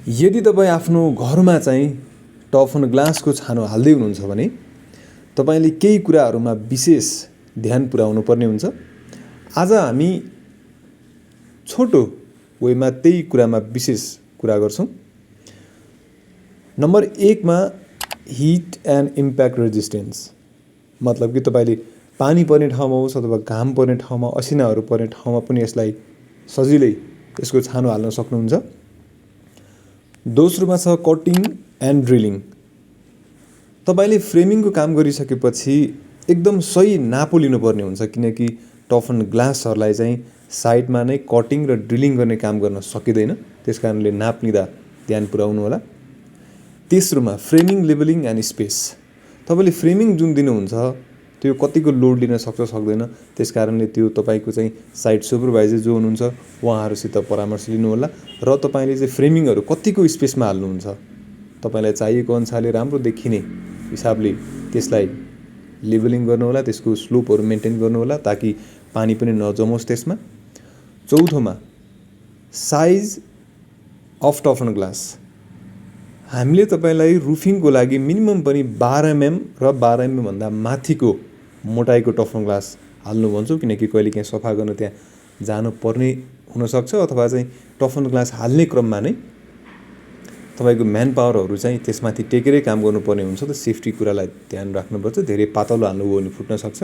यदि तपाईँ आफ्नो घरमा चाहिँ टफन ग्लासको छानो हाल्दै हुनुहुन्छ भने तपाईले केही कुराहरूमा विशेष ध्यान पुर्याउनु पर्ने हुन्छ। आज हामी छोटो वेमा त्यही कुरामा विशेष कुरा गर्छौं। नम्बर 1 मा हिट एन्ड इम्प्याक्ट रेजिस्टेन्स, मतलब कि तपाईले पानी पर्ने ठाउँमा होस् अथवा घाम पर्ने ठाउँमा, असिनाहरू पर्ने ठाउँमा पनि यसलाई सजिलै यसको छानो हाल्न सक्नुहुन्छ। दोस्रोमा छ कटिङ एन्ड ड्रिलिङ। तपाईले फ्रेमिङको काम गरिसकेपछि एकदम सही नापो लिनुपर्ने हुन्छ, किनकि टफन ग्लासहरूलाई चाहिँ साइडमा नै कटिङ र ड्रिलिङ गर्ने काम गर्न सकिँदैन। त्यसकारणले नाप लिँदा ध्यान पुर्याउनु होला। तेस्रोमा फ्रेमिङ लेभलिङ एन्ड स्पेस। तपाईले फ्रेमिङ जुन दिनुहुन्छ त्यो कतिको लोड लिन सक्छ सक्दैन, त्यसकारणले त्यो तपाईको चाहिँ साइट सुपरभाइजर जो हुनुहुन्छ उहाँहरूसित परामर्श लिनु होला र तपाईले चाहिँ फ्रेमिङहरू कतिको स्पेसमा हाल्नुहुन्छ, तपाईलाई चाहिएको अनुसारले राम्रो देखिने हिसाबले त्यसलाई लेभलिङ गर्नु होला, त्यसको स्लोपहरू मेन्टेन गर्नु होला ताकि पानी पनि नजमोस् त्यसमा। चौथोमा साइज अफ टफन ग्लास। हामीले तपाईलाई रुफिङको लागि मिनिमम पनि 12 mm र 12 mm भन्दा माथिको मोटाइको टफन ग्लास हाल्नु भन्छौँ, किनकि कहिलेकाहीँ सफा गर्न त्यहाँ जानु पर्ने हुन सक्छ अथवा चाहिँ टफन ग्लास हाल्ने क्रममा नै तपाईको म्यान पावरहरू चाहिँ त्यसमाथि टेकेरै काम गर्नुपर्ने हुन्छ। त सेफ्टी कुरालाई ध्यान राख्नुपर्छ। धेरै पातलो हाल्नुभयो भने फुट्न सक्छ।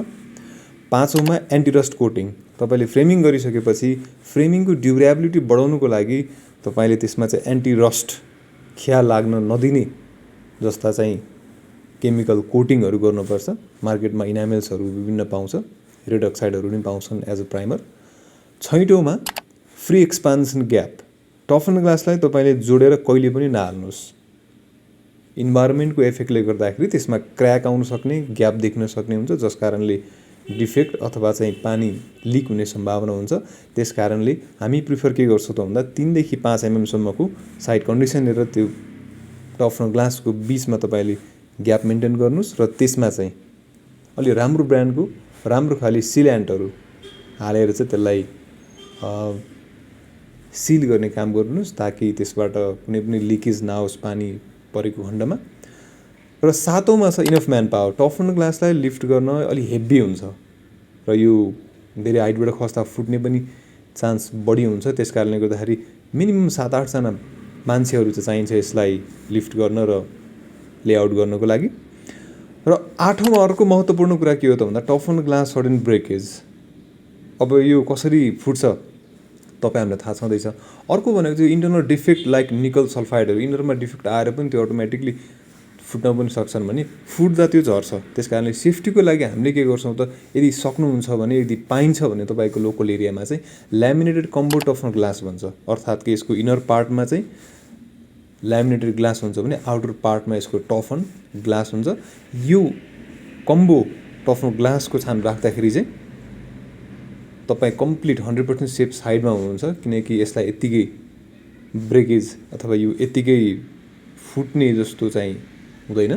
पाँचौँमा एन्टी-रस्ट कोटिङ। तपाईले फ्रेमिङ गरिसकेपछि फ्रेमिङको ड्युरेबिलिटी बढाउनुको लागि तपाईले त्यसमा चाहिँ एन्टी-रस्ट खिया लाग्न नदिने जस्ता चाहिँ केमिकल कोटिङहरू गर्नुपर्छ। मार्केटमा इनामेल्सहरू विभिन्न पाउँछ, रेड अक्साइडहरू पनि पाउँछन् एज अ प्राइमर। छैटौँमा फ्री एक्सपान्सन ग्याप। टफन ग्लासलाई तपाईले जोडेर कहिले पनि नहाल्नुहोस्। इन्भाइरोमेन्टको इफेक्टले गर्दाखेरि त्यसमा क्र्याक आउन सक्ने, ग्याप देख्न सक्ने हुन्छ, जस कारणले डिफेक्ट अथवा चाहिँ पानी लिक हुने सम्भावना हुन्छ। त्यसकारणले हामी प्रिफर के गर्छौँ त भन्दा 3 देखि 5 mm सम्मको साइड कन्डिसन हेरेर त्यो टफन ग्लासको बीचमा तपाईले ग्याप मेन्टेन गर्नुस् र त्यसमा चाहिँ अलि राम्रो ब्रान्डको राम्रो खाली सिल्यान्टहरू हालेर चाहिँ त्यसलाई सिल गर्ने काम गर्नुस् ताकि त्यसबाट कुनै पनि लिकेज नहोस् पानी परेको खण्डमा। र सातौँमा छ इनफ म्यान पावर। टफन ग्लासलाई लिफ्ट गर्न अलि हेभी हुन्छ र यो धेरै हाइटबाट खस्दा फुट्ने पनि चान्स बढी हुन्छ। त्यसकारणले गर्दाखेरि मिनिमम 7-8 जना मान्छेहरू चाहिँ चाहिन्छ यसलाई लिफ्ट गर्न र लेआउट गर्नको लागि। र आठौँमा अर्को महत्त्वपूर्ण कुरा के हो त भन्दा टफन ग्लास सडन ब्रेकेज। अब यो कसरी फुट्छ तपाईँ हामीलाई थाहा छँदैछ। अर्को भनेको चाहिँ इन्टरनल डिफेक्ट लाइक निकल सल्फाइडहरू। इन्टरमा डिफेक्ट आएर पनि त्यो अटोमेटिकली फुट्न पनि सक्छन् भने फुट्दा त्यो झर्छ। त्यसकारणले सेफ्टीको लागि हामीले के गर्छौँ त, यदि सक्नुहुन्छ भने, यदि पाइन्छ भने तपाईँको लोकल एरियामा चाहिँ ल्यामिनेटेड कम्बो टफन ग्लास भन्छ। अर्थात् कि यसको इनर पार्टमा चाहिँ ल्यामिनेटेड ग्लास हुन्छ भने आउटर पार्टमा यसको टफन ग्लास हुन्छ। यो कम्बो टफन ग्लासको छान राख्दाखेरि चाहिँ तपाईँ कम्प्लिट 100% सेफ साइडमा हुनुहुन्छ, किनकि यसलाई यत्तिकै ब्रेकेज अथवा यो यत्तिकै फुट्ने जस्तो चाहिँ हुँदैन।